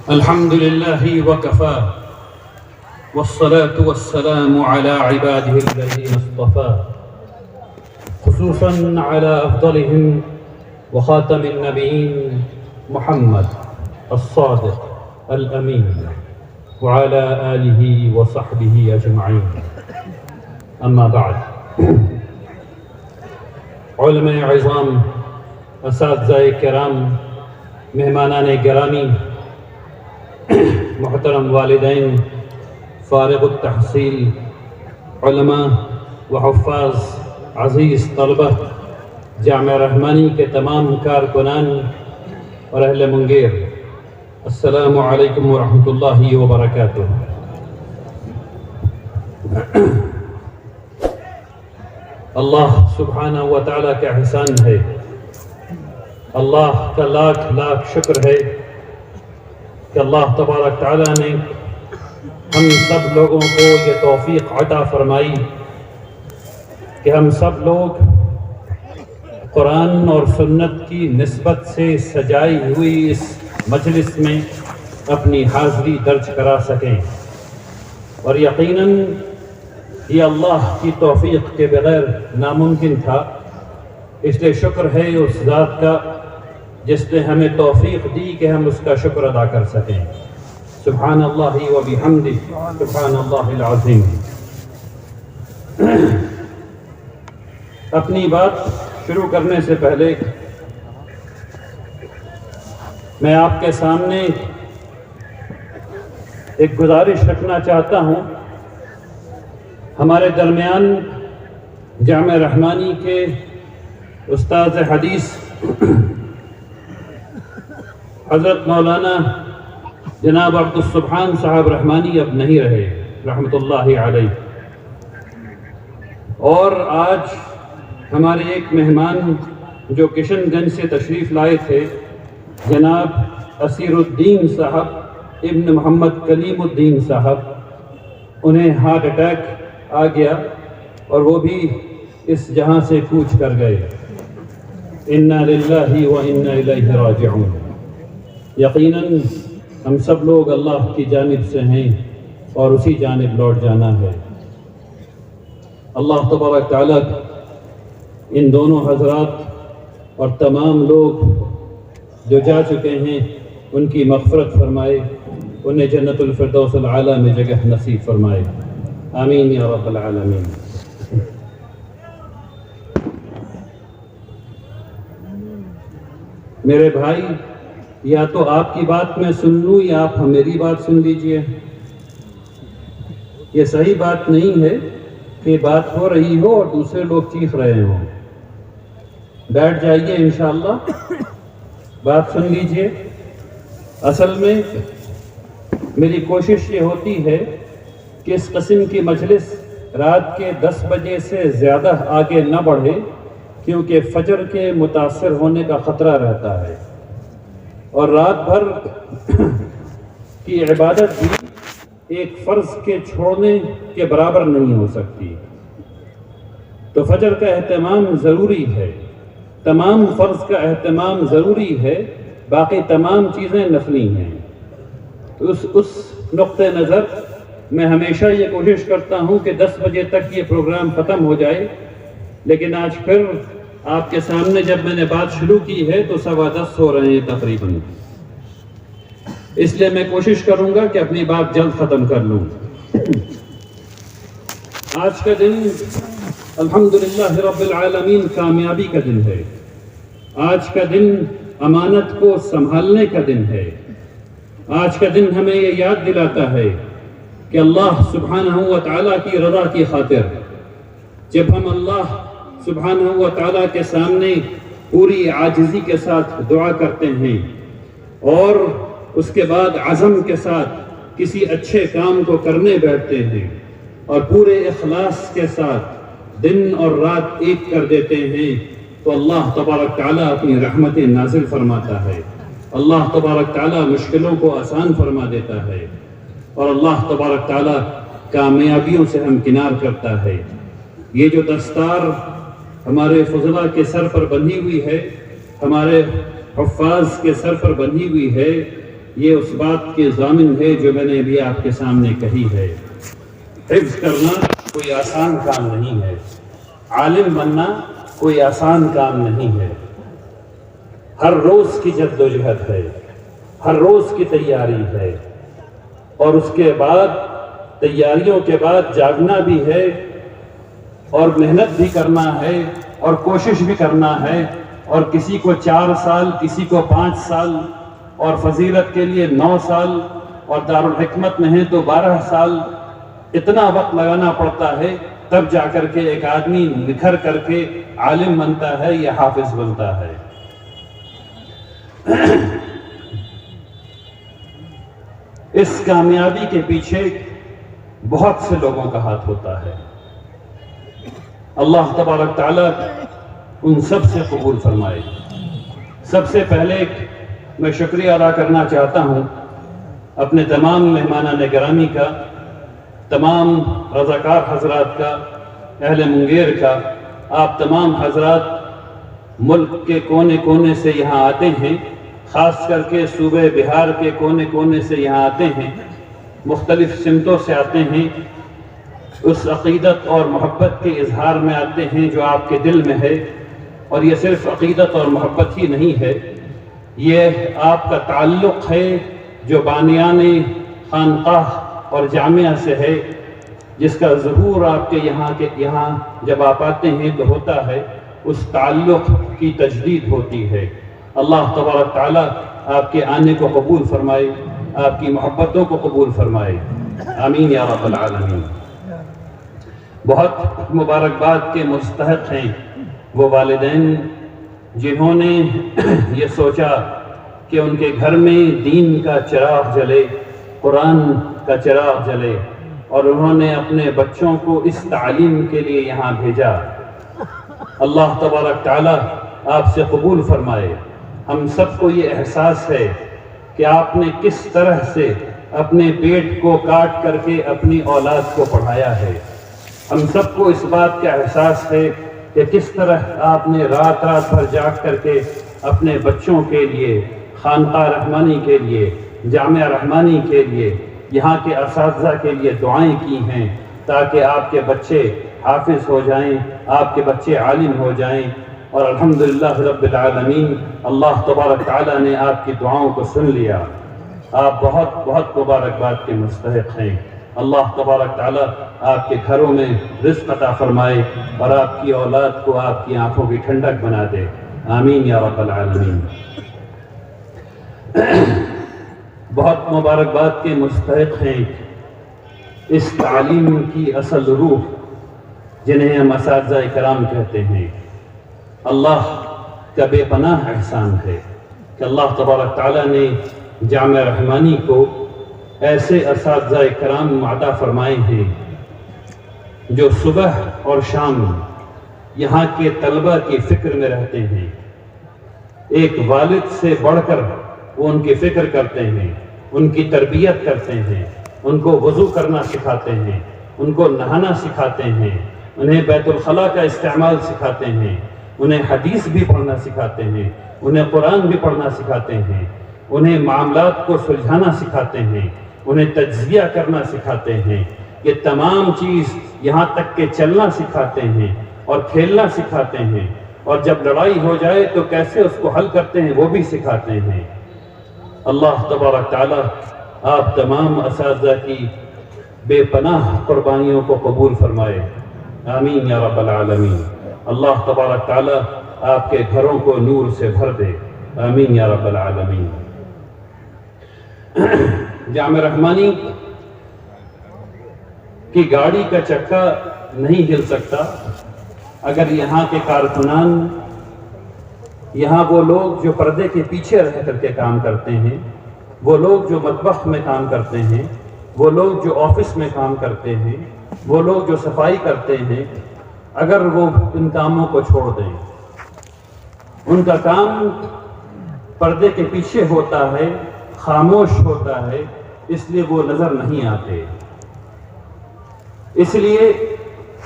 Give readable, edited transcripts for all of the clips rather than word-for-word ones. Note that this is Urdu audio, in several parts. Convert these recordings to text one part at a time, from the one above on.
الحمد لله وكفى والصلاة والسلام على عباده الذين اصطفى خصوصا على أفضلهم وخاتم النبيين محمد الصادق الأمين وعلى آله وصحبه أجمعين. أما بعد، علماء عظام، اساتذہ کرام، مہمانان گرامی، محترم والدین، فارغ التحصیل علماء و حفاظ، عزیز طلبہ، جامعہ رحمانی کے تمام کارکنان اور اہل منگیر، السلام علیکم ورحمۃ اللہ وبرکاتہ۔ اللہ سبحانہ و تعالیٰ کا احسان ہے، اللہ کا لاکھ لاکھ شکر ہے کہ اللہ تبارک تعالیٰ نے ہم سب لوگوں کو یہ توفیق عطا فرمائی کہ ہم سب لوگ قرآن اور سنت کی نسبت سے سجائی ہوئی اس مجلس میں اپنی حاضری درج کرا سکیں، اور یقیناً یہ اللہ کی توفیق کے بغیر ناممکن تھا۔ اس لیے شکر ہے اس ذات کا جس نے ہمیں توفیق دی کہ ہم اس کا شکر ادا کر سکیں۔ سبحان اللہ و بحمدہ، سبحان اللہ العظیم۔ اپنی بات شروع کرنے سے پہلے میں آپ کے سامنے ایک گزارش رکھنا چاہتا ہوں۔ ہمارے درمیان جامعہ رحمانی کے استاد حدیث حضرت مولانا جناب عبدالسبحان صاحب رحمانی اب نہیں رہے رحمۃ اللہ علیہ، اور آج ہمارے ایک مہمان جو کشن گنج سے تشریف لائے تھے، جناب اسیر الدین صاحب ابن محمد کلیم الدین صاحب، انہیں ہارٹ اٹیک آ گیا اور وہ بھی اس جہاں سے کوچ کر گئے۔ انا للہ و انا الیہ راجعون۔ یقیناً ہم سب لوگ اللہ کی جانب سے ہیں اور اسی جانب لوٹ جانا ہے۔ اللہ تبارک تعالیٰ ان دونوں حضرات اور تمام لوگ جو جا چکے ہیں ان کی مغفرت فرمائے، انہیں جنت الفردوس العالی میں جگہ نصیب فرمائے، آمین یا رب العالمین۔ میرے بھائی، یا تو آپ کی بات میں سن لوں یا آپ میری بات سن لیجئے۔ یہ صحیح بات نہیں ہے کہ بات ہو رہی ہو اور دوسرے لوگ چیخ رہے ہوں۔ بیٹھ جائیے، انشاءاللہ بات سن لیجئے۔ اصل میں میری کوشش یہ ہوتی ہے کہ اس قسم کی مجلس رات کے 10 بجے سے زیادہ آگے نہ بڑھے، کیونکہ فجر کے متاثر ہونے کا خطرہ رہتا ہے، اور رات بھر کی عبادت بھی ایک فرض کے چھوڑنے کے برابر نہیں ہو سکتی۔ تو فجر کا اہتمام ضروری ہے، تمام فرض کا اہتمام ضروری ہے، باقی تمام چیزیں نفلی ہیں۔ اس نقطہ نظر میں ہمیشہ یہ کوشش کرتا ہوں کہ 10 بجے تک یہ پروگرام ختم ہو جائے، لیکن آج پھر آپ کے سامنے جب میں نے بات شروع کی ہے تو 10:15 ہو رہے ہیں تقریباً، اس لیے میں کوشش کروں گا کہ اپنی بات جلد ختم کر لوں۔ آج کا دن الحمدللہ رب العالمین کامیابی کا دن ہے۔ آج کا دن امانت کو سنبھالنے کا دن ہے۔ آج کا دن ہمیں یہ یاد دلاتا ہے کہ اللہ سبحانہ و تعالیٰ کی رضا کی خاطر جب ہم اللہ سبحانہ و تعالیٰ کے سامنے پوری عاجزی کے ساتھ دعا کرتے ہیں اور اس کے بعد عزم کے ساتھ کسی اچھے کام کو کرنے بیٹھتے ہیں اور پورے اخلاص کے ساتھ دن اور رات ایک کر دیتے ہیں، تو اللہ تبارک تعالیٰ اپنی رحمتیں نازل فرماتا ہے، اللہ تبارک تعالیٰ مشکلوں کو آسان فرما دیتا ہے، اور اللہ تبارک تعالیٰ کامیابیوں سے ہمکنار کرتا ہے۔ یہ جو دستار ہمارے فضلاء کے سر پر بندھی ہوئی ہے، ہمارے حفاظ کے سر پر بندھی ہوئی ہے، یہ اس بات کے ضامن ہے جو میں نے ابھی آپ کے سامنے کہی ہے۔ حفظ کرنا کوئی آسان کام نہیں ہے، عالم بننا کوئی آسان کام نہیں ہے، ہر روز کی جد و جہد ہے، ہر روز کی تیاری ہے، اور اس کے بعد تیاریوں کے بعد جاگنا بھی ہے اور محنت بھی کرنا ہے اور کوشش بھی کرنا ہے، اور کسی کو 4 سال، کسی کو 5 سال، اور فضیلت کے لیے 9 سال، اور دارالحکمت میں ہے تو 12 سال، اتنا وقت لگانا پڑتا ہے، تب جا کر کے ایک آدمی نکھر کر کے عالم بنتا ہے یا حافظ بنتا ہے۔ اس کامیابی کے پیچھے بہت سے لوگوں کا ہاتھ ہوتا ہے۔ اللہ تبارک تعالیٰ ان سب سے قبول فرمائے۔ سب سے پہلے میں شکریہ ادا کرنا چاہتا ہوں اپنے تمام مہمانان گرامی کا، تمام رضاکار حضرات کا، اہل منگیر کا۔ آپ تمام حضرات ملک کے کونے کونے سے یہاں آتے ہیں، خاص کر کے صوبہ بہار کے کونے کونے سے یہاں آتے ہیں، مختلف سمتوں سے آتے ہیں، اس عقیدت اور محبت کے اظہار میں آتے ہیں جو آپ کے دل میں ہے۔ اور یہ صرف عقیدت اور محبت ہی نہیں ہے، یہ آپ کا تعلق ہے جو بانیان خانقاہ اور جامعہ سے ہے، جس کا ظہور آپ کے یہاں جب آپ آتے ہیں تو ہوتا ہے، اس تعلق کی تجدید ہوتی ہے۔ اللہ تبارک تعالیٰ آپ کے آنے کو قبول فرمائے، آپ کی محبتوں کو قبول فرمائے، آمین یا رب العالمین۔ بہت مبارکباد کے مستحق ہیں وہ والدین جنہوں نے یہ سوچا کہ ان کے گھر میں دین کا چراغ جلے، قرآن کا چراغ جلے، اور انہوں نے اپنے بچوں کو اس تعلیم کے لیے یہاں بھیجا۔ اللہ تبارک تعالیٰ آپ سے قبول فرمائے۔ ہم سب کو یہ احساس ہے کہ آپ نے کس طرح سے اپنے پیٹ کو کاٹ کر کے اپنی اولاد کو پڑھایا ہے۔ ہم سب کو اس بات کا احساس ہے کہ کس طرح آپ نے رات رات بھر جاگ کر کے اپنے بچوں کے لیے، خانقاہ رحمانی کے لیے، جامعہ رحمانی کے لیے، یہاں کے اساتذہ کے لیے دعائیں کی ہیں تاکہ آپ کے بچے حافظ ہو جائیں، آپ کے بچے عالم ہو جائیں۔ اور الحمدللہ رب العالمین، اللہ تبارک تعالیٰ نے آپ کی دعاؤں کو سن لیا۔ آپ بہت بہت مبارکباد کے مستحق ہیں۔ اللہ تبارک تعالیٰ آپ کے گھروں میں رزق عطا فرمائے اور آپ کی اولاد کو آپ کی آنکھوں کی ٹھنڈک بنا دے، آمین یا رب العالمین۔ بہت مبارکباد کے مستحق ہیں اس تعلیم کی اصل روح جنہیں ہم اساتذہ کرام کہتے ہیں۔ اللہ کا بے پناہ احسان ہے کہ اللہ تبارک تعالیٰ نے جامعہ رحمانی کو ایسے اساتذہ کرام عطا فرمائے ہیں جو صبح اور شام یہاں کے طلبہ کی فکر میں رہتے ہیں۔ ایک والد سے بڑھ کر وہ ان کی فکر کرتے ہیں، ان کی تربیت کرتے ہیں، ان کو وضو کرنا سکھاتے ہیں، ان کو نہانا سکھاتے ہیں، انہیں بیت الخلاء کا استعمال سکھاتے ہیں، انہیں حدیث بھی پڑھنا سکھاتے ہیں، انہیں قرآن بھی پڑھنا سکھاتے ہیں، انہیں معاملات کو سلجھانا سکھاتے ہیں، انہیں تجزیہ کرنا سکھاتے ہیں۔ یہ تمام چیز یہاں تک کہ چلنا سکھاتے ہیں اور کھیلنا سکھاتے ہیں، اور جب لڑائی ہو جائے تو کیسے اس کو حل کرتے ہیں وہ بھی سکھاتے ہیں۔ اللہ تبارک تعالیٰ آپ تمام اساتذہ کی بے پناہ قربانیوں کو قبول فرمائے، آمین یا رب العالمین۔ اللہ تبارک تعالیٰ آپ کے گھروں کو نور سے بھر دے، آمین یا رب العالمین۔ جامعہ رحمانی کی گاڑی کا چکا نہیں ہل سکتا اگر یہاں کے کارکنان، یہاں وہ لوگ جو پردے کے پیچھے رہ کر کے کام کرتے ہیں، وہ لوگ جو مطبخ میں کام کرتے ہیں، وہ لوگ جو آفس میں کام کرتے ہیں، وہ لوگ جو صفائی کرتے ہیں، اگر وہ ان کاموں کو چھوڑ دیں، ان کا کام پردے کے پیچھے ہوتا ہے، خاموش ہوتا ہے، اس لیے وہ نظر نہیں آتے۔ اس لیے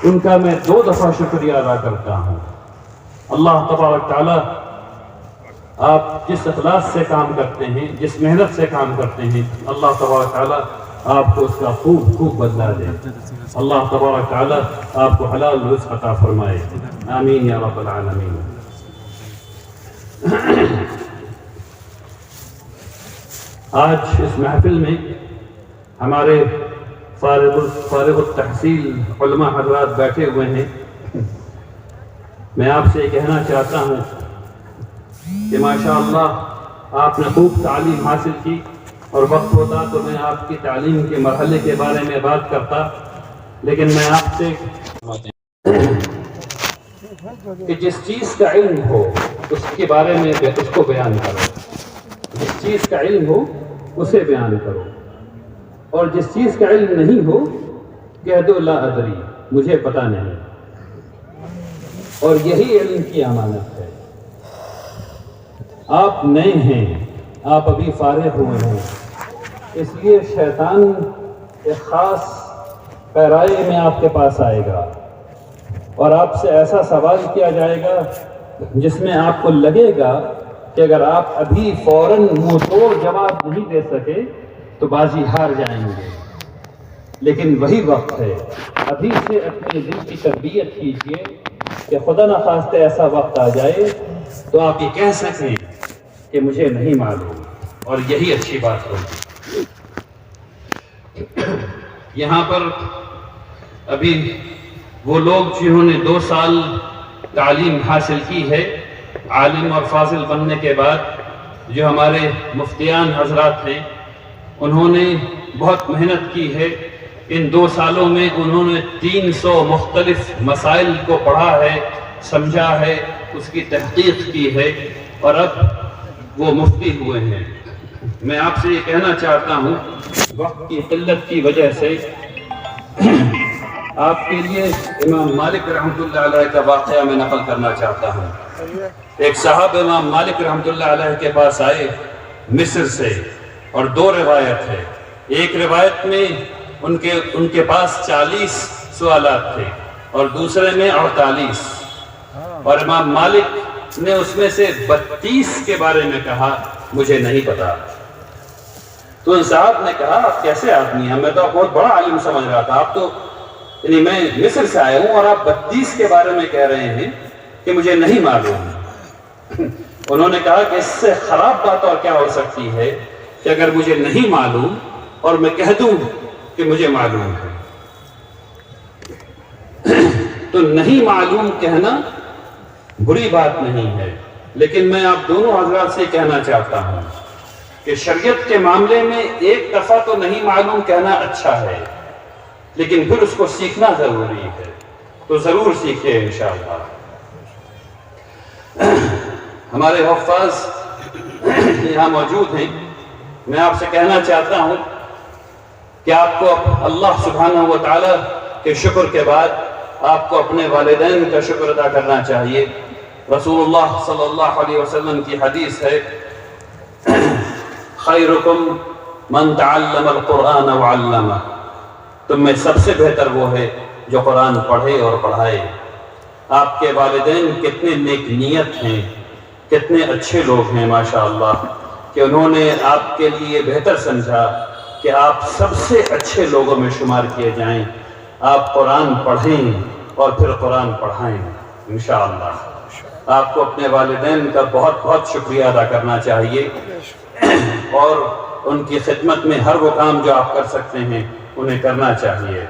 ان کا میں 2 دفعہ شکریہ ادا کرتا ہوں۔ اللہ تبارک تعالیٰ آپ جس اخلاص سے کام کرتے ہیں، جس محنت سے کام کرتے ہیں، اللہ تبارک تعالیٰ آپ کو اس کا خوب خوب بدلہ دے۔ اللہ تبارک تعالیٰ آپ کو حلال رزق عطا فرمائے، آمین یا رب العالمین۔ آج اس محفل میں ہمارے فارغ التحصیل علماء حضرات بیٹھے ہوئے ہیں۔ میں آپ سے یہ کہنا چاہتا ہوں کہ ماشاءاللہ آپ نے خوب تعلیم حاصل کی، اور وقت ہوتا تو میں آپ کی تعلیم کے مرحلے کے بارے میں بات کرتا، لیکن میں آپ سے کہ جس چیز کا علم ہو اس کے بارے میں اس کو بیان کرو، جس چیز کا علم ہو اسے بیان کرو، اور جس چیز کا علم نہیں ہو کہہ دو لا ادری، مجھے پتہ نہیں۔ اور یہی علم کی امانت ہے۔ آپ نئے ہیں، آپ ابھی فارغ ہوئے ہیں، اس لیے شیطان ایک خاص پیرائے میں آپ کے پاس آئے گا اور آپ سے ایسا سوال کیا جائے گا جس میں آپ کو لگے گا کہ اگر آپ ابھی فوراً منہ توڑ جواب نہیں دے سکے تو بازی ہار جائیں گے، لیکن وہی وقت ہے، ابھی سے اپنے دل کی تربیت کیجیے کہ خدا نخواستہ ایسا وقت آ جائے تو آپ یہ کہہ سکیں کہ مجھے نہیں معلوم، اور یہی اچھی بات ہوگی۔ یہاں پر ابھی وہ لوگ جنہوں نے 2 سال تعلیم حاصل کی ہے عالم اور فاضل بننے کے بعد، جو ہمارے مفتیان حضرات ہیں، انہوں نے بہت محنت کی ہے۔ ان 2 سالوں میں انہوں نے 300 مختلف مسائل کو پڑھا ہے، سمجھا ہے، اس کی تحقیق کی ہے، اور اب وہ مفتی ہوئے ہیں۔ میں آپ سے یہ کہنا چاہتا ہوں، وقت کی قلت کی وجہ سے آپ کے لیے امام مالک رحمۃ اللہ علیہ کا واقعہ میں نقل کرنا چاہتا ہوں۔ ایک صاحب امام مالک رحمۃ اللہ علیہ کے پاس آئے مصر سے، اور 2 روایت ہے۔ ایک روایت میں ان کے پاس 40 سوالات تھے اور دوسرے میں 48، اور امام مالک نے اس میں سے 32 کے بارے میں کہا مجھے نہیں پتا۔ تو ان صاحب نے کہا آپ کیسے آدمی ہیں، میں تو آپ بہت بڑا عالم سمجھ رہا تھا، آپ تو یعنی میں مصر سے آیا ہوں اور آپ 32 کے بارے میں کہہ رہے ہیں کہ مجھے نہیں معلوم۔ انہوں نے کہا کہ اس سے خراب بات اور کیا ہو سکتی ہے کہ اگر مجھے نہیں معلوم اور میں کہہ دوں کہ مجھے معلوم ہے۔ تو نہیں معلوم کہنا بری بات نہیں ہے، لیکن میں آپ دونوں حضرات سے کہنا چاہتا ہوں کہ شریعت کے معاملے میں ایک دفعہ تو نہیں معلوم کہنا اچھا ہے، لیکن پھر اس کو سیکھنا ضروری ہے، تو ضرور سیکھیں انشاءاللہ۔ ہمارے حفاظ یہاں موجود ہیں، میں آپ سے کہنا چاہتا ہوں کہ آپ کو اللہ سبحانہ و تعالیٰ کے شکر کے بعد آپ کو اپنے والدین کا شکر ادا کرنا چاہیے۔ رسول اللہ صلی اللہ علیہ وسلم کی حدیث ہے، خیرکم من تعلم القرآن وعلمہ، تم میں سب سے بہتر وہ ہے جو قرآن پڑھے اور پڑھائے۔ آپ کے والدین کتنے نیک نیت ہیں، کتنے اچھے لوگ ہیں ماشاءاللہ، کہ انہوں نے آپ کے لیے بہتر سمجھا کہ آپ سب سے اچھے لوگوں میں شمار کیے جائیں، آپ قرآن پڑھیں اور پھر قرآن پڑھائیں انشاءاللہ۔ آپ کو اپنے والدین کا بہت بہت شکریہ ادا کرنا چاہیے، اور ان کی خدمت میں ہر وہ کام جو آپ کر سکتے ہیں انہیں کرنا چاہیے۔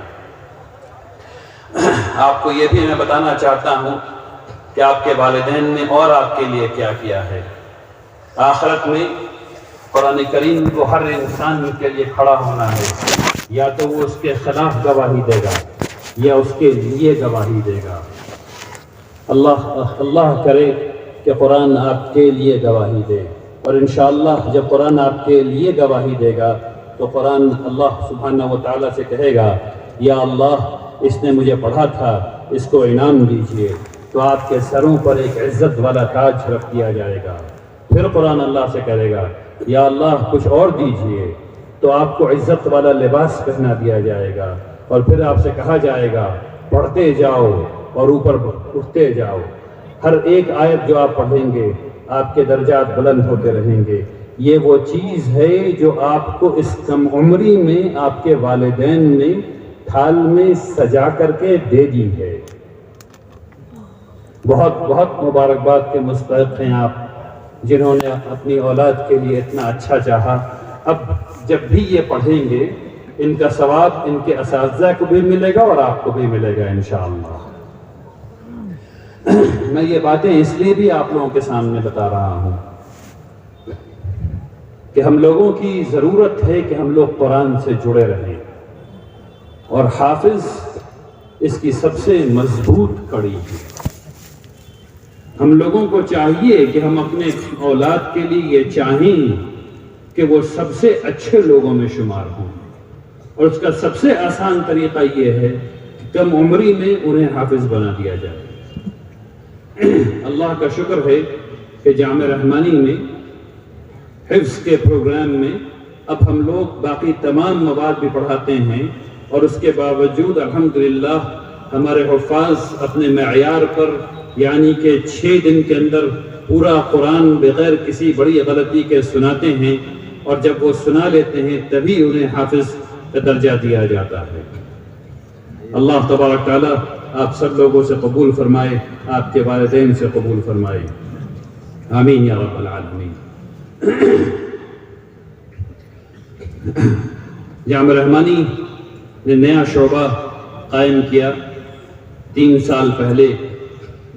آپ کو یہ بھی میں بتانا چاہتا ہوں کہ آپ کے والدین نے اور آپ کے لیے کیا کیا ہے۔ آخرت میں قرآن کریم کو ہر انسان کے لیے کھڑا ہونا ہے، یا تو وہ اس کے خلاف گواہی دے گا یا اس کے لیے گواہی دے گا۔ اللہ کرے کہ قرآن آپ کے لیے گواہی دے، اور انشاءاللہ جب قرآن آپ کے لیے گواہی دے گا تو قرآن اللہ سبحانہ و تعالیٰ سے کہے گا یا اللہ اس نے مجھے پڑھا تھا، اس کو انعام دیجئے، تو آپ کے سروں پر ایک عزت والا تاج رکھ دیا جائے گا۔ پھر قرآن اللہ سے کہے گا یا اللہ کچھ اور دیجئے، تو آپ کو عزت والا لباس پہنا دیا جائے گا، اور پھر آپ سے کہا جائے گا پڑھتے جاؤ اور اوپر اٹھتے جاؤ۔ ہر ایک آیت جو آپ پڑھیں گے آپ کے درجات بلند ہوتے رہیں گے۔ یہ وہ چیز ہے جو آپ کو اس کم عمری میں آپ کے والدین نے تھال میں سجا کر کے دے دی ہے۔ بہت بہت مبارکباد کے مستحق ہیں آپ، جنہوں نے اپنی اولاد کے لیے اتنا اچھا چاہا۔ اب جب بھی یہ پڑھیں گے ان کا ثواب ان کے اساتذہ کو بھی ملے گا اور آپ کو بھی ملے گا انشاءاللہ۔ میں یہ باتیں اس لیے بھی آپ لوگوں کے سامنے بتا رہا ہوں کہ ہم لوگوں کی ضرورت ہے کہ ہم لوگ قرآن سے جڑے رہیں، اور حافظ اس کی سب سے مضبوط کڑی ہے۔ ہم لوگوں کو چاہیے کہ ہم اپنے اولاد کے لیے یہ چاہیں کہ وہ سب سے اچھے لوگوں میں شمار ہوں، اور اس کا سب سے آسان طریقہ یہ ہے کہ کم عمری میں انہیں حافظ بنا دیا جائے۔ اللہ کا شکر ہے کہ جامعہ رحمانی میں حفظ کے پروگرام میں اب ہم لوگ باقی تمام مواد بھی پڑھاتے ہیں، اور اس کے باوجود الحمدللہ ہمارے حفاظ اپنے معیار پر، یعنی کہ 6 دن کے اندر پورا قرآن بغیر کسی بڑی غلطی کے سناتے ہیں، اور جب وہ سنا لیتے ہیں تبھی انہیں حافظ کا درجہ دیا جاتا ہے۔ اللہ تبارک تعالیٰ آپ سب لوگوں سے قبول فرمائے، آپ کے والدین سے قبول فرمائے، آمین یا رب العالمین۔ جامعہ رحمانی نے نیا شعبہ قائم کیا 3 سال پہلے،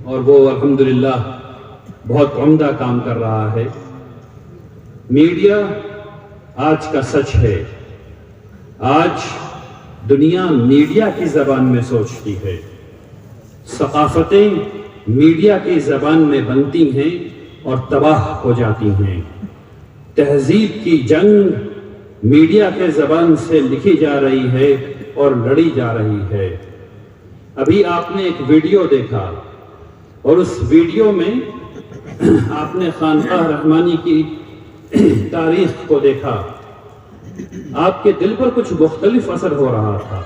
اور وہ الحمدللہ بہت عمدہ کام کر رہا ہے۔ میڈیا آج کا سچ ہے، آج دنیا میڈیا کی زبان میں سوچتی ہے، ثقافتیں میڈیا کی زبان میں بنتی ہیں اور تباہ ہو جاتی ہیں، تہذیب کی جنگ میڈیا کے زبان سے لکھی جا رہی ہے اور لڑی جا رہی ہے۔ ابھی آپ نے ایک ویڈیو دیکھا، اور اس ویڈیو میں آپ نے خانقاہ رحمانی کی تاریخ کو دیکھا، آپ کے دل پر کچھ مختلف اثر ہو رہا تھا۔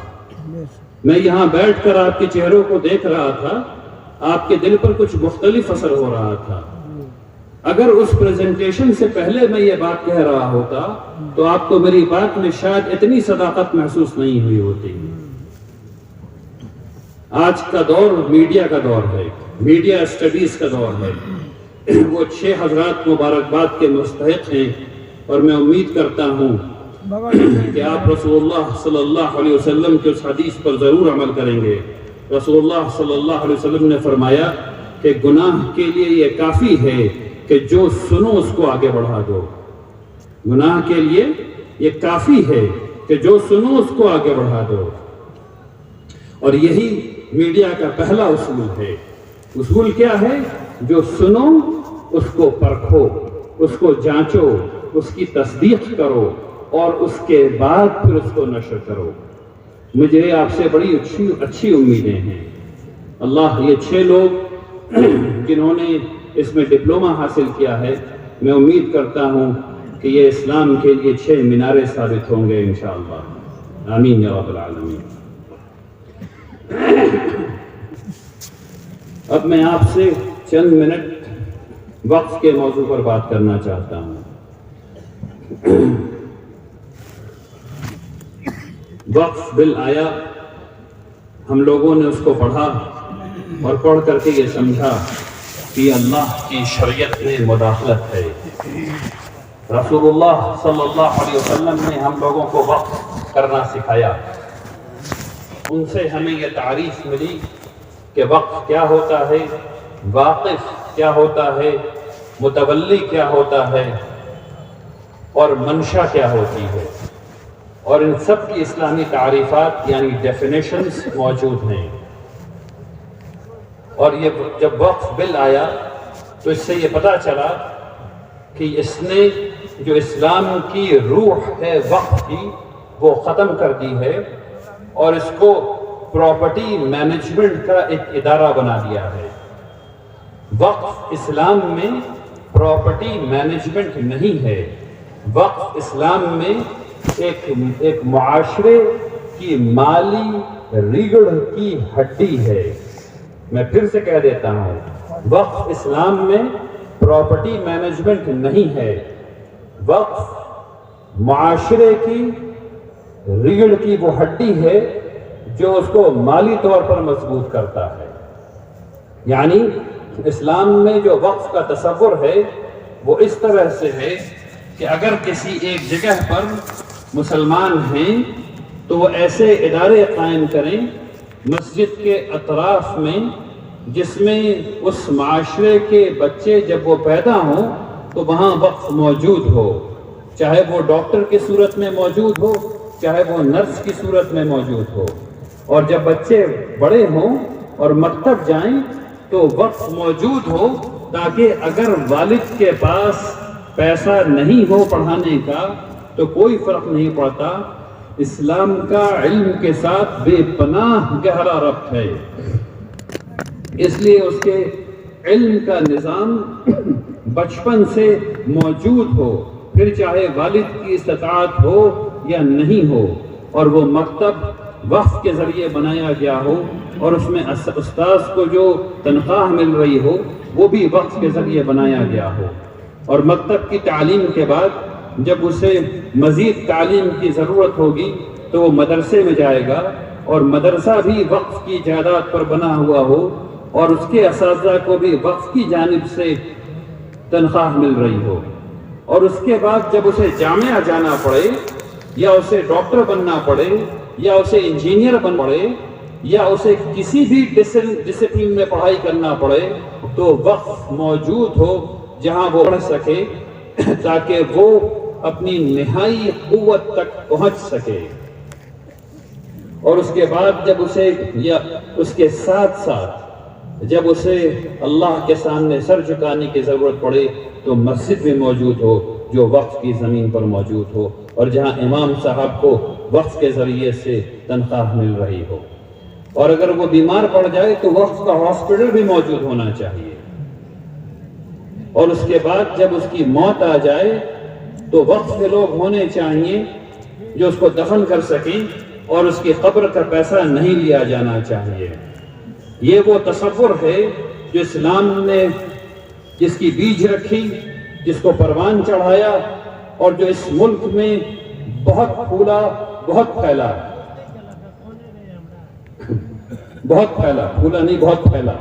میں یہاں بیٹھ کر آپ کے چہروں کو دیکھ رہا تھا، آپ کے دل پر کچھ مختلف اثر ہو رہا تھا۔ اگر اس پریزنٹیشن سے پہلے میں یہ بات کہہ رہا ہوتا تو آپ کو میری بات میں شاید اتنی صداقت محسوس نہیں ہوئی ہوتی۔ آج کا دور میڈیا کا دور ہے، میڈیا اسٹڈیز کا دور ہے۔ وہ 6 حضرات مبارکباد کے مستحق ہیں، اور میں امید کرتا ہوں کہ آپ رسول اللہ صلی اللہ علیہ وسلم کی اس حدیث پر ضرور عمل کریں گے۔ رسول اللہ صلی اللہ علیہ وسلم نے فرمایا کہ گناہ کے لیے یہ کافی ہے کہ جو سنو اس کو آگے بڑھا دو۔ گناہ کے لیے یہ کافی ہے کہ جو سنو اس کو آگے بڑھا دو، اور یہی میڈیا کا پہلا اصول ہے۔ اصول کیا ہے؟ جو سنو اس کو پرکھو، اس کو جانچو، اس کی تصدیق کرو، اور اس کے بعد پھر اس کو نشر کرو۔ مجھے آپ سے بڑی اچھی امیدیں ہیں۔ اللہ یہ 6 لوگ جنہوں نے اس میں ڈپلومہ حاصل کیا ہے، میں امید کرتا ہوں کہ یہ اسلام کے لیے 6 مینارے ثابت ہوں گے انشاءاللہ، آمین یا رب العالمین۔ اب میں آپ سے چند منٹ وقف کے موضوع پر بات کرنا چاہتا ہوں۔ وقف بل آیا، ہم لوگوں نے اس کو پڑھا، اور پڑھ کر کے یہ سمجھا کہ اللہ کی شریعت میں مداخلت ہے۔ رسول اللہ صلی اللہ علیہ وسلم نے ہم لوگوں کو وقف کرنا سکھایا، ان سے ہمیں یہ تعریف ملی کہ وقف کیا ہوتا ہے، واقف کیا ہوتا ہے، متولی کیا ہوتا ہے، اور منشا کیا ہوتی ہے، اور ان سب کی اسلامی تعریفات یعنی ڈیفینیشنز موجود ہیں۔ اور یہ جب وقف بل آیا تو اس سے یہ پتہ چلا کہ اس نے جو اسلام کی روح ہے وقف کی وہ ختم کر دی ہے، اور اس کو پراپرٹی مینجمنٹ کا ایک ادارہ بنا دیا ہے۔ وقف اسلام میں پراپرٹی مینجمنٹ نہیں ہے، وقف اسلام میں ایک معاشرے کی مالی ریڑھ کی ہڈی ہے۔ میں پھر سے کہہ دیتا ہوں، وقف اسلام میں پراپرٹی مینجمنٹ نہیں ہے، وقف معاشرے کی ریڑھ کی وہ ہڈی ہے جو اس کو مالی طور پر مضبوط کرتا ہے۔ یعنی اسلام میں جو وقف کا تصور ہے وہ اس طرح سے ہے کہ اگر کسی ایک جگہ پر مسلمان ہیں تو وہ ایسے ادارے قائم کریں مسجد کے اطراف میں جس میں اس معاشرے کے بچے جب وہ پیدا ہوں تو وہاں وقف موجود ہو، چاہے وہ ڈاکٹر کی صورت میں موجود ہو، چاہے وہ نرس کی صورت میں موجود ہو، اور جب بچے بڑے ہوں اور مکتب جائیں تو وقف موجود ہو تاکہ اگر والد کے پاس پیسہ نہیں ہو پڑھانے کا تو کوئی فرق نہیں پڑتا، اسلام کا علم کے ساتھ بے پناہ گہرا ربط ہے، اس لیے اس کے علم کا نظام بچپن سے موجود ہو، پھر چاہے والد کی استطاعت ہو یا نہیں ہو، اور وہ مکتب وقف کے ذریعے بنایا گیا ہو اور اس میں استاذ کو جو تنخواہ مل رہی ہو وہ بھی وقف کے ذریعے بنایا گیا ہو، اور مکتب کی تعلیم کے بعد جب اسے مزید تعلیم کی ضرورت ہوگی تو وہ مدرسے میں جائے گا، اور مدرسہ بھی وقف کی جائیداد پر بنا ہوا ہو اور اس کے اساتذہ کو بھی وقف کی جانب سے تنخواہ مل رہی ہو، اور اس کے بعد جب اسے جامعہ جانا پڑے یا اسے ڈاکٹر بننا پڑے یا اسے انجینئر بننا پڑے یا اسے کسی بھی ڈسپلن میں پڑھائی کرنا پڑے تو وقف موجود ہو جہاں وہ پڑھ سکے تاکہ وہ اپنی نہائی قوت تک پہنچ سکے، اور اس کے بعد جب اسے یا اس کے ساتھ ساتھ جب اسے اللہ کے سامنے سر جھکانے کی ضرورت پڑے تو مسجد میں موجود ہو جو وقف کی زمین پر موجود ہو، اور جہاں امام صاحب کو وقف کے ذریعے سے تنخواہ مل رہی ہو، اور اگر وہ بیمار پڑ جائے تو وقف کا ہاسپٹل بھی موجود ہونا چاہیے، اور اس کے بعد جب اس کی موت آ جائے تو وقف کے لوگ ہونے چاہیے جو اس کو دفن کر سکیں اور اس کی قبر کا پیسہ نہیں لیا جانا چاہیے۔ یہ وہ تصور ہے جو اسلام نے جس کی بیج رکھی، جس کو پروان چڑھایا، اور جو اس ملک میں بہت پھولا، بہت پھیلا، پھولا نہیں بہت پھیلا۔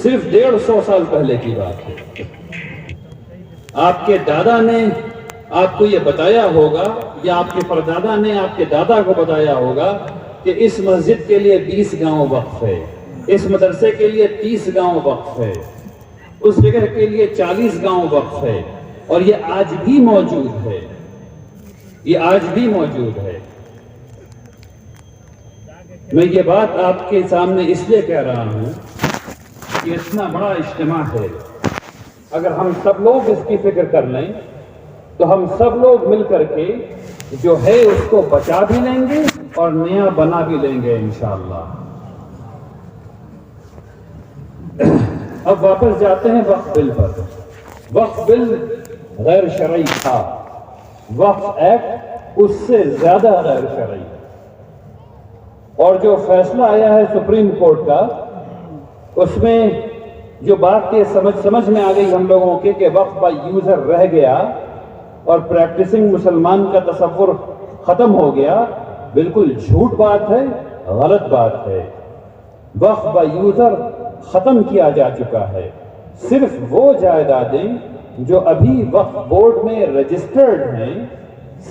صرف 150 سال پہلے کی بات ہے، آپ کے دادا نے آپ کو یہ بتایا ہوگا یا آپ کے پردادا نے آپ کے دادا کو بتایا ہوگا کہ اس مسجد کے لیے 20 گاؤں وقف ہے، اس مدرسے کے لیے 30 گاؤں وقف ہے، اس جگہ کے لیے 40 گاؤں وقف ہے، اور یہ آج بھی موجود ہے، یہ آج بھی موجود ہے۔ میں یہ بات آپ کے سامنے اس لیے کہہ رہا ہوں کہ اتنا بڑا اجتماع ہے، اگر ہم سب لوگ اس کی فکر کر لیں تو ہم سب لوگ مل کر کے جو ہے اس کو بچا بھی لیں گے اور نیا بنا بھی لیں گے انشاءاللہ۔ اب واپس جاتے ہیں وقف بل پر۔ وقف بل غیر شرعی تھا، وقف ایکٹ اس سے زیادہ غیر شرعی، اور جو فیصلہ آیا ہے سپریم کورٹ کا اس میں جو بات یہ سمجھ میں آ گئی ہم لوگوں کے کہ وقف بائی یوزر رہ گیا اور پریکٹسنگ مسلمان کا تصور ختم ہو گیا، بالکل جھوٹ بات ہے، غلط بات ہے۔ وقف بائی یوزر ختم کیا جا چکا ہے، صرف وہ جائیدادیں جو ابھی وقف بورڈ میں رجسٹرڈ ہیں،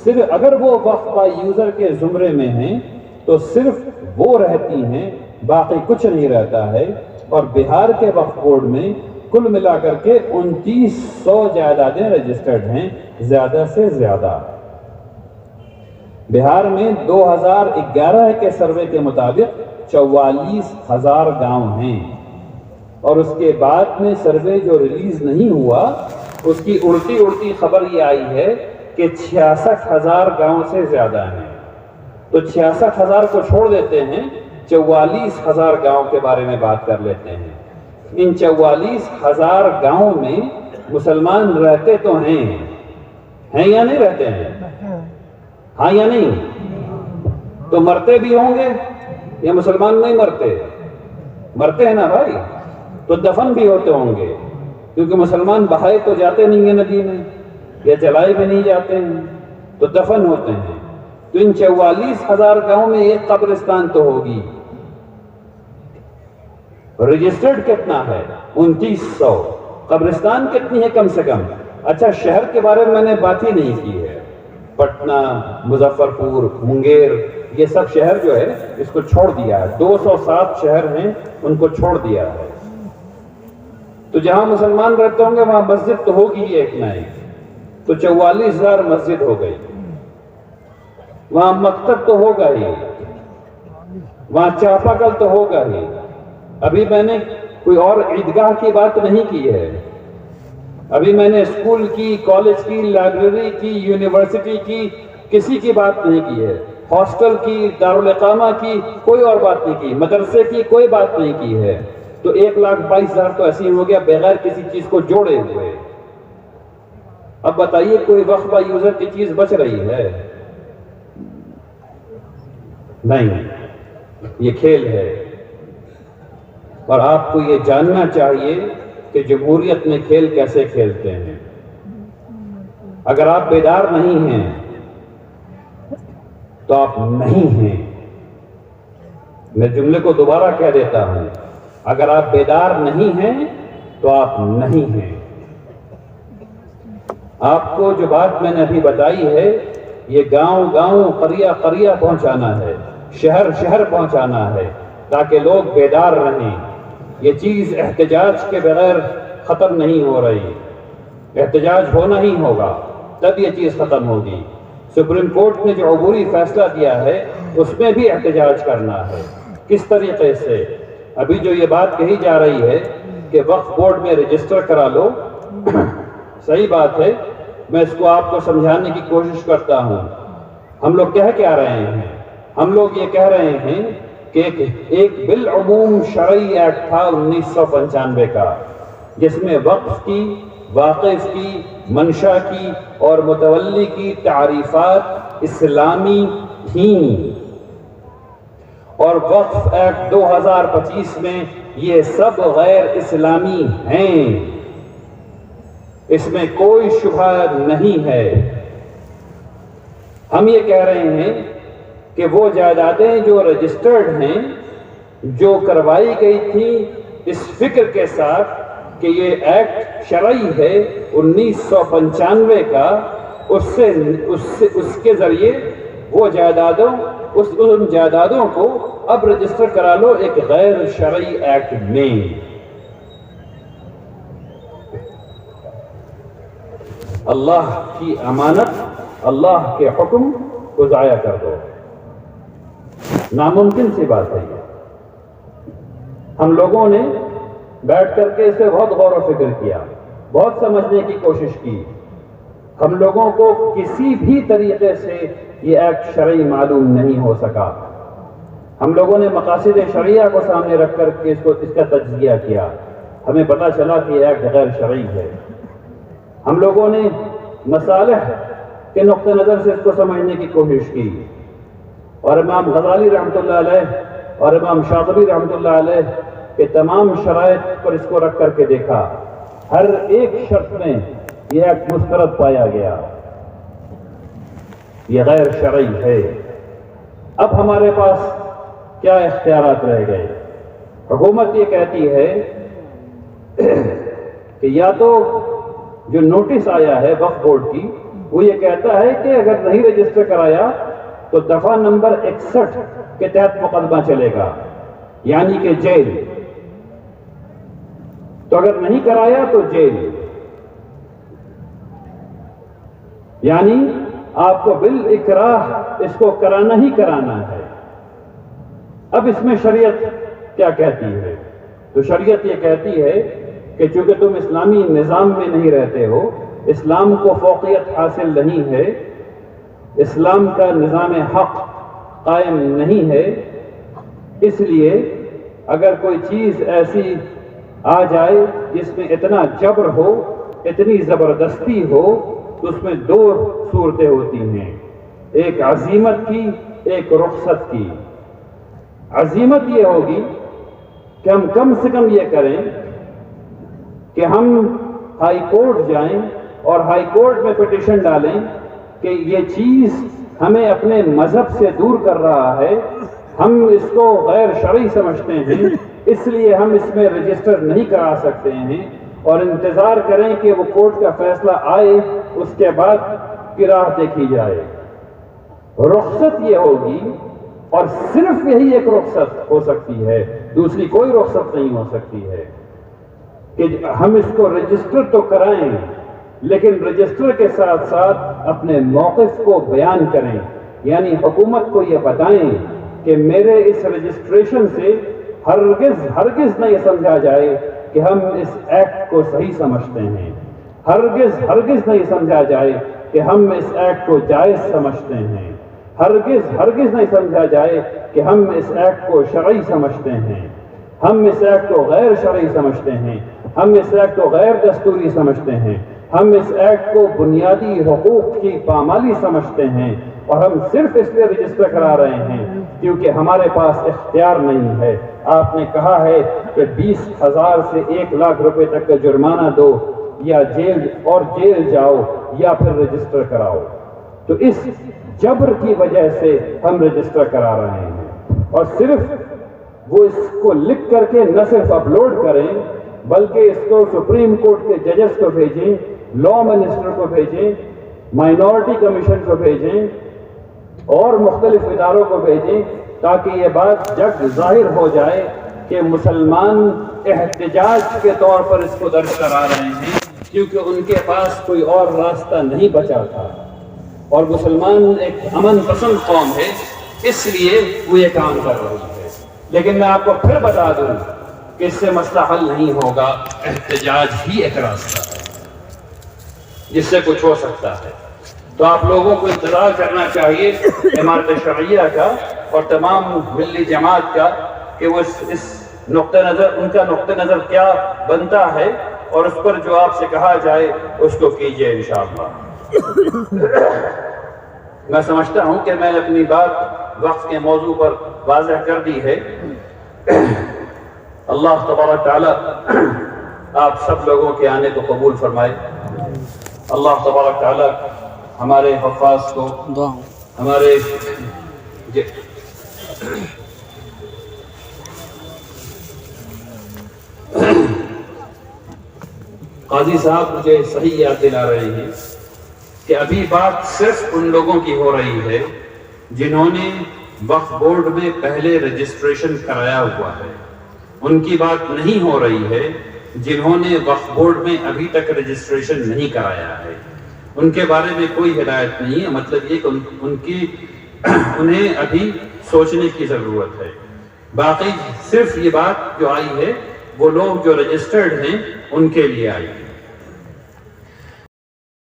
صرف اگر وہ وقف بائی یوزر کے زمرے میں ہیں تو صرف وہ رہتی ہیں، باقی کچھ نہیں رہتا ہے۔ اور بہار کے وقف بورڈ میں کل ملا کر کے 2900 جائیدادیں رجسٹرڈ ہیں، زیادہ سے زیادہ۔ بہار میں 2011 کے سروے کے مطابق 44,000 گاؤں ہیں، اور اس کے بعد میں سروے جو ریلیز نہیں ہوا اس کی اڑتی خبر یہ آئی ہے کہ 66,000 گاؤں سے زیادہ ہیں۔ تو 66,000 کو چھوڑ دیتے ہیں، 44,000 گاؤں کے بارے میں بات کر لیتے ہیں۔ ان 44,000 گاؤں میں مسلمان رہتے تو ہیں یا نہیں رہتے ہیں؟ ہاں یا نہیں؟ تو مرتے بھی ہوں گے یا مسلمان نہیں مرتے؟ مرتے ہیں نا بھائی، تو دفن بھی ہوتے ہوں گے، کیونکہ مسلمان بہائے تو جاتے نہیں ہیں ندی میں، یا جلائے بھی نہیں جاتے ہیں، تو دفن ہوتے ہیں۔ تو ان 44,000 گاؤں میں ایک قبرستان تو ہوگی۔ رجسٹرڈ کتنا ہے؟ 2900۔ قبرستان کتنی ہے کم سے کم؟ اچھا شہر کے بارے میں نے بات ہی نہیں کی ہے۔ پٹنہ، مظفر پور، منگیر، یہ سب شہر جو ہے اس کو چھوڑ دیا ہے۔ 207 شہر ہیں، ان کو چھوڑ دیا ہے۔ تو جہاں مسلمان رہتے ہوں گے وہاں مسجد تو ہوگی ہی ایک نہ ایک، تو 44,000 مسجد ہو گئی۔ وہاں مکتب تو ہوگا ہی، وہاں چاپا کل تو ہوگا ہی۔ ابھی میں نے کوئی اور عیدگاہ کی بات نہیں کی ہے، ابھی میں نے اسکول کی، کالج کی، لائبریری کی، یونیورسٹی کی، کسی کی بات نہیں کی ہے، ہاسٹل کی، دارالاقامہ کی کوئی اور بات نہیں کی، مدرسے کی کوئی بات نہیں کی ہے۔ تو 1,22,000 تو ایسی ہو گیا بغیر کسی چیز کو جوڑے ہوئے۔ اب بتائیے کوئی وقفہ یوزر کی چیز بچ رہی ہے؟ نہیں، یہ کھیل ہے۔ اور آپ کو یہ جاننا چاہیے کہ جمہوریت میں کھیل کیسے کھیلتے ہیں۔ اگر آپ بیدار نہیں ہیں تو آپ نہیں ہیں۔ میں جملے کو دوبارہ کہہ دیتا ہوں، اگر آپ بیدار نہیں ہیں تو آپ نہیں ہیں۔ آپ کو جو بات میں نے ابھی بتائی ہے یہ گاؤں گاؤں، قریہ قریہ پہنچانا ہے، شہر شہر پہنچانا ہے، تاکہ لوگ بیدار رہیں۔ یہ چیز احتجاج کے بغیر ختم نہیں ہو رہی، احتجاج ہونا ہی ہوگا، تب یہ چیز ختم ہوگی۔ سپریم کورٹ نے جو عبوری فیصلہ دیا ہے اس میں بھی احتجاج کرنا ہے۔ کس طریقے سے؟ ابھی جو یہ بات کہی جا رہی ہے کہ وقف بورڈ میں رجسٹر کرا لو، صحیح بات ہے، میں اس کو آپ کو سمجھانے کی کوشش کرتا ہوں۔ ہم لوگ کہہ کیا رہے ہیں؟ ہم لوگ یہ کہہ رہے ہیں کہ ایک بالعموم شرعی ایکٹ تھا 1995 کا، جس میں وقف کی، واقف کی، منشا کی اور متولی کی تعریفات اسلامی تھیں، اور وقف ایکٹ 2025 میں یہ سب غیر اسلامی ہیں، اس میں کوئی شبہ نہیں ہے۔ ہم یہ کہہ رہے ہیں کہ وہ جائیدادیں جو رجسٹرڈ ہیں، جو کروائی گئی تھیں اس فکر کے ساتھ کہ یہ ایکٹ شرعی ہے 1995 کا، اس کے ذریعے وہ ان جائیدادوں کو اب رجسٹر کرا لو ایک غیر شرعی ایکٹ میں۔ اللہ کی امانت، اللہ کے حکم کو ضائع کر دو، ناممکن سی بات ہے یہ۔ ہم لوگوں نے بیٹھ کر کے اسے بہت غور و فکر کیا، بہت سمجھنے کی کوشش کی۔ ہم لوگوں کو کسی بھی طریقے سے یہ ایکٹ شرعی معلوم نہیں ہو سکا۔ ہم لوگوں نے مقاصد شرعیہ کو سامنے رکھ کر کے اس کا تجزیہ کیا، ہمیں پتہ چلا کہ یہ ایکٹ غیر شرعی ہے۔ ہم لوگوں نے مصالح کے نقطہ نظر سے اس کو سمجھنے کی کوشش کی، اور امام غزالی رحمۃ اللہ علیہ اور امام شاطبی رحمۃ اللہ علیہ کے تمام شرائط پر اس کو رکھ کر کے دیکھا، ہر ایک شرط میں یہ ایکٹ مسترد پایا گیا، یہ غیر شرعی ہے۔ اب ہمارے پاس کیا اختیارات رہ گئے؟ حکومت یہ کہتی ہے کہ یا تو جو نوٹس آیا ہے وقف بورڈ کی وہ یہ کہتا ہے کہ اگر نہیں رجسٹر کرایا تو دفعہ نمبر 61 کے تحت مقدمہ چلے گا، یعنی کہ جیل، تو اگر نہیں کرایا تو جیل، یعنی آپ کو بالاکراہ اس کو کرانا ہی کرانا ہے۔ اب اس میں شریعت کیا کہتی ہے؟ تو شریعت یہ کہتی ہے کہ چونکہ تم اسلامی نظام میں نہیں رہتے ہو، اسلام کو فوقیت حاصل نہیں ہے، اسلام کا نظام حق قائم نہیں ہے، اس لیے اگر کوئی چیز ایسی آ جائے جس میں اتنا جبر ہو، اتنی زبردستی ہو، تو اس میں دو صورتیں ہوتی ہیں، ایک عزیمت کی، ایک رخصت کی۔ عزیمت یہ ہوگی کہ ہم کم سے کم یہ کریں کہ ہم ہائی کورٹ جائیں اور ہائی کورٹ میں پٹیشن ڈالیں کہ یہ چیز ہمیں اپنے مذہب سے دور کر رہا ہے، ہم اس کو غیر شرعی سمجھتے ہیں، اس لیے ہم اس میں رجسٹر نہیں کرا سکتے ہیں، اور انتظار کریں کہ وہ کورٹ کا فیصلہ آئے، اس کے بعد کی راہ دیکھی جائے۔ رخصت یہ ہوگی، اور صرف یہی ایک رخصت ہو سکتی ہے، دوسری کوئی رخصت نہیں ہو سکتی ہے، کہ ہم اس کو رجسٹر تو کرائیں لیکن رجسٹر کے ساتھ ساتھ اپنے موقف کو بیان کریں، یعنی حکومت کو یہ بتائیں کہ میرے اس رجسٹریشن سے ہرگز نہ یہ سمجھا جائے کہ ہم اس ایکٹ کو صحیح سمجھتے ہیں، ہرگز نہ یہ سمجھا جائے کہ ہم اس ایکٹ کو جائز سمجھتے ہیں، ہرگز نہ یہ سمجھا جائے کہ ہم اس ایکٹ کو شرعی سمجھتے ہیں، ہم اس ایکٹ کو غیر شرعی سمجھتے ہیں، ہم اس ایکٹ کو غیر دستوری سمجھتے ہیں، ہم اس ایکٹ کو بنیادی حقوق کی پامالی سمجھتے ہیں، اور ہم صرف اس لیے رجسٹر کرا رہے ہیں کیونکہ ہمارے پاس اختیار نہیں ہے۔ آپ نے کہا ہے کہ 20,000 سے 1,00,000 روپے تک کا جرمانہ دو، یا جیل جاؤ، یا پھر رجسٹر کراؤ۔ تو اس جبر کی وجہ سے ہم رجسٹر کرا رہے ہیں، اور صرف وہ اس کو لکھ کر کے نہ صرف اپلوڈ کریں بلکہ اس کو سپریم کورٹ کے ججز کو بھیجیں، لا منسٹر کو بھیجیں، مائنورٹی کمیشن کو بھیجیں، اور مختلف اداروں کو بھیجیں، تاکہ یہ بات جگ ظاہر ہو جائے کہ مسلمان احتجاج کے طور پر اس کو درج کرا رہے ہیں کیونکہ ان کے پاس کوئی اور راستہ نہیں بچا تھا، اور مسلمان ایک امن پسند قوم ہے، اس لیے وہ یہ کام کر رہی ہے۔ لیکن میں آپ کو پھر بتا دوں کہ اس سے مسئلہ حل نہیں ہوگا، احتجاج ہی ایک راستہ ہے جس سے کچھ ہو سکتا ہے۔ تو آپ لوگوں کو انتظار کرنا چاہیے امارت شرعیہ کا اور تمام ملی جماعت کا کہ وہ اس نقطہ نظر، ان کا نقطہ نظر کیا بنتا ہے، اور اس پر جو آپ سے کہا جائے اس کو کیجئے انشاءاللہ۔ میں سمجھتا ہوں کہ میں نے اپنی بات وقت کے موضوع پر واضح کر دی ہے۔ اللہ تبارک تعالیٰ آپ سب لوگوں کے آنے کو قبول فرمائے۔ اللہ تبارک تعالیٰ ہمارے حفاظ کو، ہمارے قاضی صاحب مجھے صحیح یاد دلا رہے ہیں کہ ابھی بات صرف ان لوگوں کی ہو رہی ہے جنہوں نے وقف بورڈ میں پہلے رجسٹریشن کرایا ہوا ہے، ان کی بات نہیں ہو رہی ہے جنہوں نے وقف بورڈ میں ابھی تک رجسٹریشن نہیں کرایا ہے، ان کے بارے میں کوئی ہدایت نہیں ہے۔ مطلب یہ کہ انہیں ابھی سوچنے کی ضرورت ہے۔ باقی صرف یہ بات جو آئی ہے وہ لوگ جو رجسٹرڈ ہیں ان کے لیے آئی ہے۔